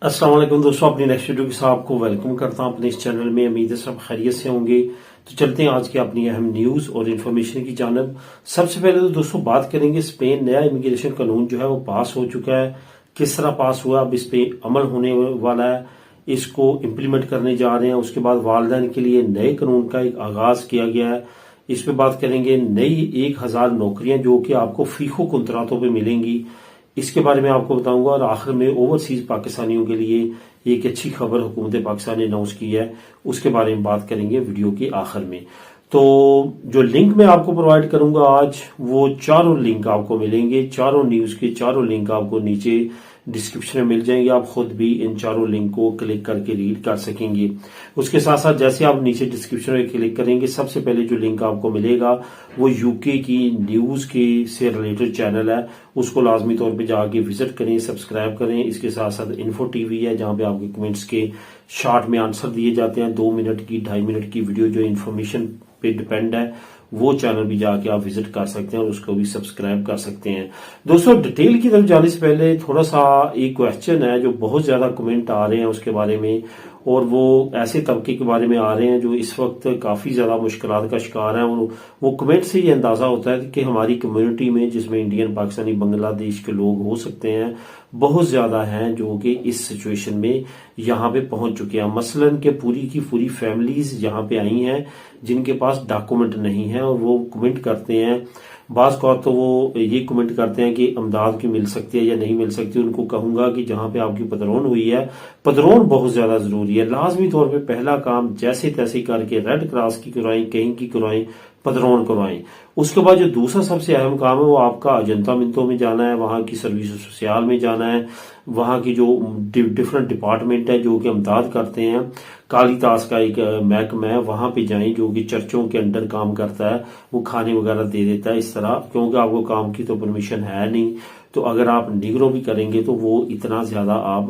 अस्सलाम वालेकुम दोस्तों, अपनी नेक्स्ट वीडियो के साथ आपको वेलकम करता हूं अपने इस चैनल में। उम्मीद है सब खैरियत से होंगे। तो चलते हैं आज की अपनी अहम न्यूज और इन्फॉर्मेशन की जानब। सबसे पहले तो दोस्तों बात करेंगे, स्पेन नया इमिग्रेशन कानून जो है वो पास हो चुका है। किस तरह पास हुआ, अब इस पे अमल होने वाला है, इसको इम्प्लीमेंट करने जा रहे हैं। उसके बाद वालिदैन के लिए नए कानून का एक आगाज किया गया है। इस पे बात करेंगे, नई 1000 नौकरियां जो कि आपको फीको कुंतरातों पे मिलेंगी, इसके बारे में आपको बताऊंगा। और आखिर में ओवरसीज पाकिस्तानियों के लिए एक अच्छी खबर हुकूमत पाकिस्तान ने अनाउंस की है, उसके बारे में बात करेंगे वीडियो के आखिर में। तो जो लिंक मैं आपको प्रोवाइड करूंगा आज, वो चारों लिंक आपको मिलेंगे। चारों न्यूज के चारों लिंक आपको नीचे डिस्क्रिप्शन में मिल जाएंगे। आप खुद भी इन चारों लिंक को क्लिक करके रीड कर सकेंगे। उसके साथ साथ जैसे आप नीचे डिस्क्रिप्शन में क्लिक करेंगे, सबसे पहले जो लिंक आपको मिलेगा वो यूके की न्यूज के से रिलेटेड चैनल है, उसको लाजमी तौर पे जाके विजिट करें, सब्सक्राइब करें। इसके साथ साथ इन्फो टीवी है, जहां पे आपके कमेंट्स के शॉर्ट में आंसर दिए जाते हैं। 2 मिनट की 2.5 मिनट की वीडियो जो इन्फॉर्मेशन पे डिपेंड है, वो चैनल भी जाके आप विजिट कर सकते हैं और उसको भी सब्सक्राइब कर सकते हैं। दोस्तों डिटेल की तरफ जाने से पहले थोड़ा सा एक क्वेश्चन है जो बहुत ज्यादा कमेंट आ रहे हैं उसके बारे में, और वो ऐसे तबके के बारे में आ रहे हैं जो इस वक्त काफी ज्यादा मुश्किलात का शिकार है। और वो कमेंट से ये अंदाजा होता है कि हमारी कम्युनिटी में, जिसमें इंडियन, पाकिस्तानी, बांग्लादेश के लोग हो सकते हैं, बहुत ज्यादा हैं जो कि इस सिचुएशन में यहाँ पे पहुंच चुके हैं। मसलन के पूरी की पूरी फैमिलीज यहाँ पे आई हैं जिनके पास डॉक्यूमेंट नहीं है, और वो कमेंट करते हैं। बाज का तो वो ये कमेंट करते हैं कि अमदाद की मिल सकती है या नहीं मिल सकती। उनको कहूंगा कि जहां पे आपकी पदरोन हुई है, पदरोन बहुत ज्यादा जरूरी है। लाजमी तौर पे पहला काम जैसे तैसे करके रेड क्रॉस की करवाएं, कहीं की करवाएं, पदरोन करवाएं। उसके बाद जो दूसरा सबसे अहम काम है वो आपका अजंता मिंतो में जाना है, वहां की सर्विस सोशल में जाना है। वहां की जो डिफरेंट डिपार्टमेंट है जो कि अमदाद करते हैं, काली ताश का एक महकमा है, वहां पे जाएं जो कि चर्चों के अंडर काम करता है, वो खाने वगैरह दे देता है इस तरह। क्योंकि आपको काम की तो परमिशन है नहीं, तो अगर आप निगरों भी करेंगे तो वो इतना ज्यादा आप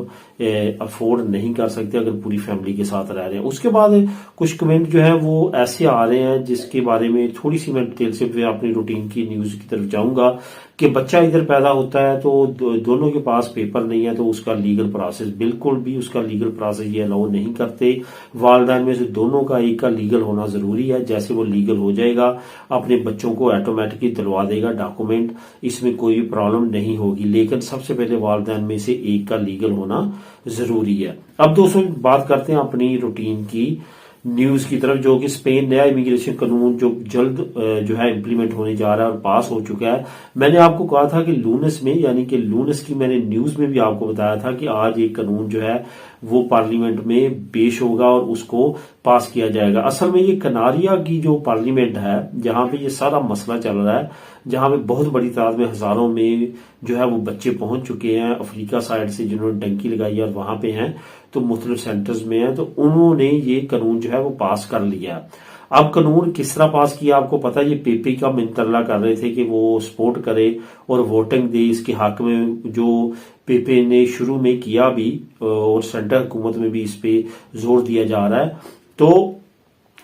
अफोर्ड नहीं कर सकते अगर पूरी फैमिली के साथ रह रहे हैं। उसके बाद कुछ कमेंट जो है वो ऐसे आ रहे हैं जिसके बारे में थोड़ी सी मैं डिटेल से फिर अपनी रूटीन की न्यूज की तरफ जाऊंगा कि बच्चा इधर पैदा होता है तो दोनों के पास पेपर नहीं है, तो उसका लीगल प्रोसेस, बिल्कुल भी उसका लीगल प्रोसेस ये अलाउ नहीं करते। वालिदैन में से दोनों का एक का लीगल होना जरूरी है। जैसे वो लीगल हो जाएगा, अपने बच्चों को ऑटोमेटिकली दिलवा देगा डॉक्यूमेंट, इसमें कोई भी प्रॉब्लम नहीं होगी। लेकिन सबसे पहले वालिदैन में से एक का लीगल होना जरूरी है। अब दोस्तों बात करते हैं अपनी रूटीन की न्यूज की तरफ, जो कि स्पेन नया इमिग्रेशन कानून जो जल्द जो है इम्प्लीमेंट होने जा रहा है और पास हो चुका है। मैंने आपको कहा था कि लूनस में, यानी कि लूनस की मैंने न्यूज में भी आपको बताया था कि आज एक कानून जो है वो पार्लियामेंट में पेश होगा और उसको पास किया जाएगा। असल में ये कनारिया की जो पार्लियामेंट है, जहां पे ये सारा मसला चल रहा है, जहां पे बहुत बड़ी तादाद में, हजारों में जो है वो बच्चे पहुंच चुके हैं अफ्रीका साइड से, जिन्होंने टंकी लगाई है और वहां पे हैं, तो मुख्तलिफ सेंटर्स में है, तो उन्होंने ये कानून जो है वो पास कर लिया। अब कानून किस तरह पास किया आपको पता है। ये पेपी का मिनतल्ला कर रहे थे कि वो सपोर्ट करे और वोटिंग दे इसके हक में, जो पेपे ने शुरू में किया भी और सेंटर हुकूमत में भी इस पे जोर दिया जा रहा है। तो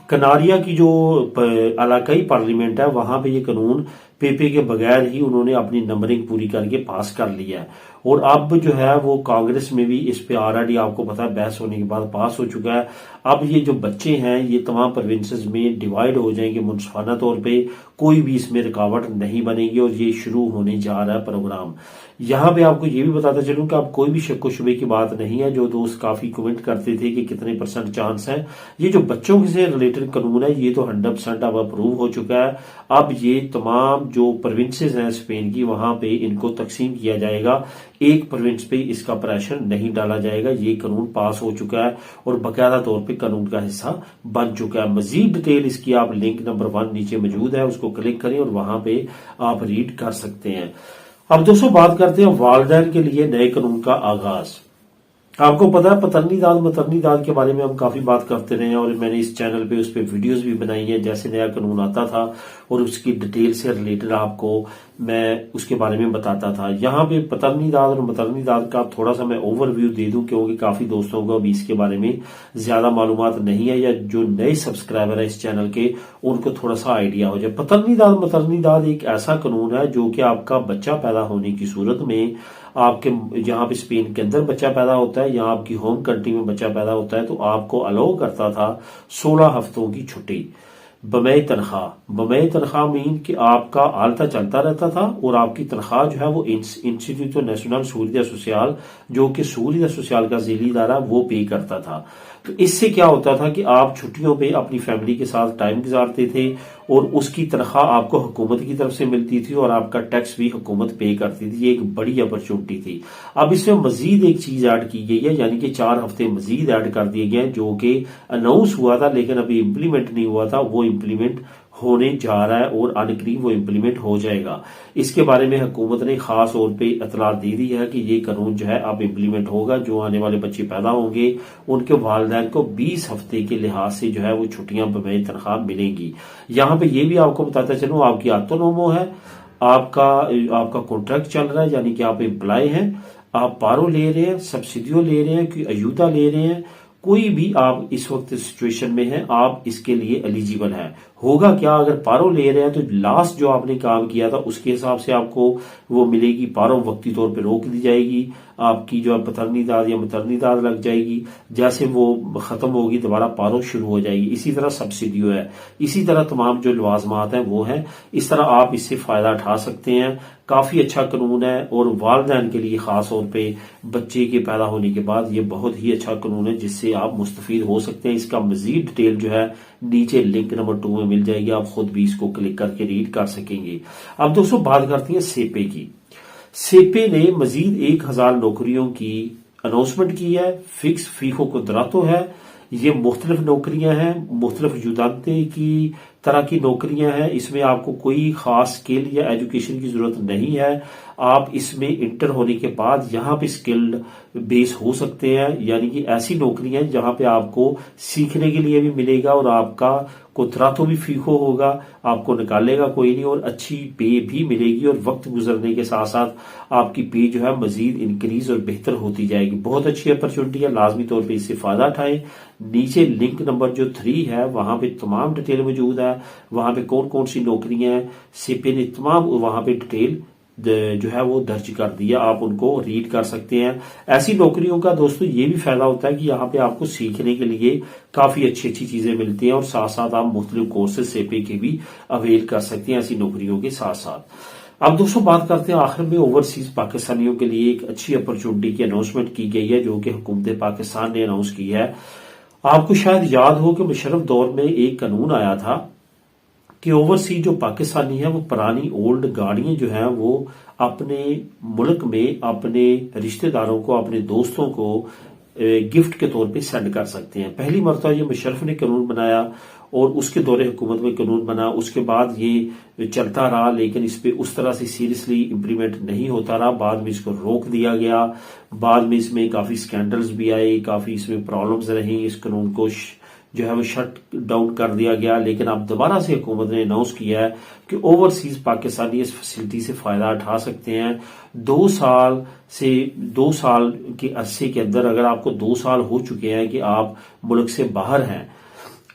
कनारिया की जो इलाकाई पार्लियामेंट है, वहां पे ये कानून पेपे के बगैर ही उन्होंने अपनी नंबरिंग पूरी करके पास कर लिया है। और अब जो है वो कांग्रेस में भी इस पे ऑलरेडी आपको पता है बहस होने के बाद पास हो चुका है। अब ये जो बच्चे हैं ये तमाम प्रोविंसेस में डिवाइड हो जाएंगे मुनसिफाना तौर पे, कोई भी इसमें रुकावट नहीं बनेगी और ये शुरू होने जा रहा है प्रोग्राम। यहाँ पे आपको ये भी बताता चलूं कि अब कोई भी शक व शुबे की बात नहीं है। जो दोस्त काफी कमेंट करते थे कि कितने % चांस है, ये जो बच्चों से रिलेटेड कानून है ये तो 100% अब अप्रूव हो चुका है। अब ये तमाम जो प्रोविंसेस हैं स्पेन की, वहां पे इनको तकसीम किया जाएगा, एक प्रोविंस पे इसका प्रेशर नहीं डाला जाएगा। ये कानून पास हो चुका है और बाकायदा तौर पे कानून का हिस्सा बन चुका है। मजीद डिटेल इसकी आप लिंक नंबर 1 नीचे मौजूद है, उसको क्लिक करें और वहां पे आप रीड कर सकते हैं। अब दोस्तों बात करते हैं वालिदैन के लिए नए कानून का आगाज। आपको पता है पतरनी दाद मतरनी दाद के बारे में हम काफी बात करते रहे हैं और मैंने इस चैनल पे उस पर वीडियोस भी बनाई है। जैसे नया कानून आता था और उसकी डिटेल से रिलेटेड आपको मैं उसके बारे में बताता था। यहाँ पे पतरनी दाद और मतरनी दाद का थोड़ा सा मैं ओवरव्यू दे दूं, क्योंकि काफी दोस्तों को अभी इसके बारे में ज्यादा मालूमात नहीं है, या जो नए सब्सक्राइबर है इस चैनल के उनको थोड़ा सा आइडिया हो जाए। पतरनी दाद मतरनी दाद एक ऐसा कानून है जो कि आपका बच्चा पैदा होने की सूरत में आपके जहां पे स्पेन के अंदर बच्चा पैदा होता है या आपकी होम कंट्री में बच्चा पैदा होता है तो आपको अलाउ करता था 16 हफ्तों की छुट्टी बमई तनख्वाह मीन कि आपका आलता चलता रहता था और आपकी तनख्वाह जो है वो इंस्टीट्यूट नेशनल सूलियत सोशल जो कि सूलियत सोशल का ज़िली इदारा वो पे करता था। तो इससे क्या होता था कि आप छुट्टियों पे अपनी फैमिली के साथ टाइम गुजारते थे और उसकी तनख्वाह आपको हुकूमत की तरफ से मिलती थी और आपका टैक्स भी हुकूमत पे करती थी। ये एक बड़ी अपॉर्चुनिटी थी। अब इसमें मजीद एक चीज ऐड की गई है, यानी कि 4 हफ्ते मजीद ऐड कर दिए गए जो कि अनाउंस हुआ था लेकिन अभी इम्प्लीमेंट नहीं हुआ था, वो इम्प्लीमेंट होने जा रहा है और अनकरीब वो इम्प्लीमेंट हो जाएगा। इसके बारे में हुकूमत ने खास तौर पे इतला दे दी है कि ये कानून जो है अब इम्प्लीमेंट होगा। जो आने वाले बच्चे पैदा होंगे उनके वालिदैन को 20 हफ्ते के लिहाज से जो है वो छुट्टियां बमई तनख्वाह मिलेंगी। यहाँ पे ये भी आपको बताता चलूं, आपकी आतोनोमो है, आपका कॉन्ट्रैक्ट चल रहा है, यानी कि आप एम्प्लॉय हैं, आप पारो ले रहे हैं, सब्सिडियो ले रहे हैं, कोई अयूदा ले रहे हैं, कोई भी आप इस वक्त सिचुएशन में है आप इसके लिए एलिजिबल हैं। होगा क्या, अगर पारो ले रहे हैं तो लास्ट जो आपने काम किया था उसके हिसाब से आपको वो मिलेगी। पारो वक्ती तौर पे रोक दी जाएगी, आपकी जो है पतरनी दाद या मतरनी दाद लग जाएगी, जैसे वो खत्म होगी दोबारा पारो शुरू हो जाएगी। इसी तरह सब्सिडियो है, इसी तरह तमाम जो लवाजमात हैं वो हैं। इस तरह आप इससे फायदा उठा सकते हैं। काफी अच्छा कानून है और वालिदैन के लिए खास तौर पे बच्चे के पैदा होने के बाद ये बहुत ही अच्छा कानून है जिससे आप मुस्तफीद हो सकते हैं। इसका मजीद डिटेल जो है नीचे लिंक नंबर 2 में मिल जाएगी, आप खुद भी इसको क्लिक करके रीड कर सकेंगे। अब दोस्तों बात करते हैं सेपे की। सेपे ने मजीद 1000 नौकरियों की अनाउंसमेंट की है। फिक्स फीको कुदरतो है, ये मुख्तलिफ नौकरियां हैं, मुख्तलिफ जुदानते की तरह की नौकरियां हैं। इसमें आपको कोई खास स्किल या एजुकेशन की जरूरत नहीं है। आप इसमें इंटर होने के बाद यहाँ पे स्किल्ड बेस हो सकते हैं, यानी कि ऐसी नौकरियां जहां पे आपको सीखने के लिए भी मिलेगा और आपका कुदरातो भी फीको होगा, आपको निकालेगा कोई नहीं और अच्छी पे भी मिलेगी और वक्त गुजरने के साथ साथ आपकी पे जो है मजीद इंक्रीज और बेहतर होती जाएगी। बहुत अच्छी अपॉर्चुनिटी है, लाजमी तौर पे इससे फायदा उठाएं। नीचे लिंक नंबर जो 3 है वहां पे तमाम डिटेल मौजूद है, वहां पे कौन कौन सी नौकरियां हैं सीपे ने तमाम वहां पे डिटेल जो है वो दर्ज कर दिया, आप उनको रीड कर सकते हैं। ऐसी नौकरियों का दोस्तों ये भी फायदा होता है कि यहाँ पे आपको सीखने के लिए काफी अच्छी अच्छी चीजें मिलती हैं और साथ साथ आप मुख्तलिफ कोर्सेज सेपे के भी अवेल कर सकते हैं ऐसी नौकरियों के साथ साथ। अब दोस्तों बात करते हैं आखिर में ओवरसीज पाकिस्तानियों के लिए एक अच्छी अपॉर्चुनिटी की अनाउंसमेंट की गई है जो कि हुकूमत पाकिस्तान ने अनाउंस की है। आपको शायद याद हो कि मुशर्रफ दौर में एक कानून आया था कि ओवरसीज जो पाकिस्तानी है वो पुरानी ओल्ड गाड़ियां जो हैं वो अपने मुल्क में अपने रिश्तेदारों को, अपने दोस्तों को गिफ्ट के तौर पे सेंड कर सकते हैं। पहली मरतबा ये मुशर्रफ ने कानून बनाया और उसके दौरे हुकूमत में कानून बना, उसके बाद ये चलता रहा लेकिन इस पे उस तरह से सीरियसली इम्प्लीमेंट नहीं होता रहा। बाद में इसको रोक दिया गया, बाद में इसमें काफी स्कैंडल्स भी आए, काफी इसमें प्रॉब्लम्स रही, इस कानून को जो है वो शट डाउन कर दिया गया। लेकिन अब दोबारा से हुकूमत ने अनाउंस किया है कि ओवरसीज पाकिस्तानी इस फैसिलिटी से फायदा उठा सकते हैं। 2 साल के अरसे के अंदर अगर आपको 2 साल हो चुके हैं कि आप मुल्क से बाहर हैं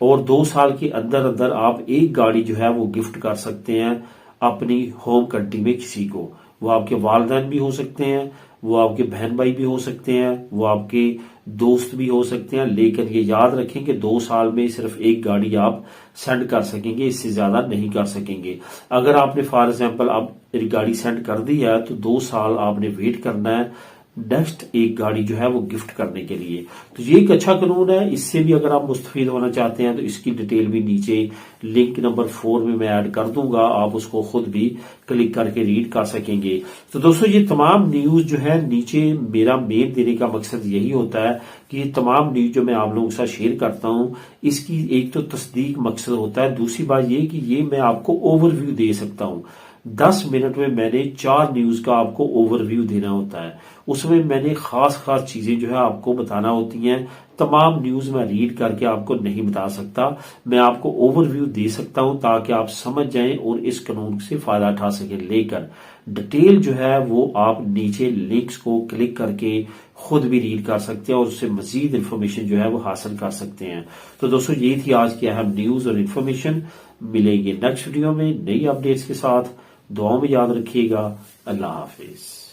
और 2 साल के अंदर अंदर आप एक गाड़ी जो है वो गिफ्ट कर सकते हैं अपनी होम कंट्री में किसी को। वो आपके वालिदैन भी हो सकते हैं, वो आपके बहन भाई भी हो सकते हैं, वो आपके दोस्त भी हो सकते हैं। लेकिन ये याद रखें कि 2 साल में सिर्फ एक गाड़ी आप सेंड कर सकेंगे, इससे ज्यादा नहीं कर सकेंगे। अगर आपने फॉर एग्जांपल अब गाड़ी सेंड कर दी है तो 2 साल आपने वेट करना है नेक्स्ट एक गाड़ी जो है वो गिफ्ट करने के लिए। तो ये एक अच्छा कानून है, इससे भी अगर आप मुस्तफीद होना चाहते हैं तो इसकी डिटेल भी नीचे लिंक नंबर 4 में मैं ऐड कर दूंगा, आप उसको खुद भी क्लिक करके रीड कर सकेंगे। तो दोस्तों ये तमाम न्यूज जो है नीचे मेरा मेन देने का मकसद यही होता है कि ये तमाम न्यूज जो मैं आप लोगों के साथ शेयर करता हूं इसकी एक तो तस्दीक मकसद होता है, दूसरी बात ये कि ये मैं आपको ओवरव्यू दे सकता हूं। 10 मिनट में मैंने 4 न्यूज का आपको ओवरव्यू देना होता है, उसमें मैंने खास चीजें जो है आपको बताना होती हैं। तमाम न्यूज मैं रीड करके आपको नहीं बता सकता, मैं आपको ओवरव्यू दे सकता हूं ताकि आप समझ जाएं और इस कानून से फायदा उठा सकें। लेकर डिटेल जो है वो आप नीचे लिंक्स को क्लिक करके खुद भी रीड कर सकते हैं और उससे मजीद इंफॉर्मेशन जो है वो हासिल कर सकते हैं। तो दोस्तों ये थी आज की अहम न्यूज और इन्फॉर्मेशन। मिलेंगे नेक्स्ट वीडियो में नई अपडेट्स के साथ। दुआओं में याद रखिएगा। अल्लाह हाफिज।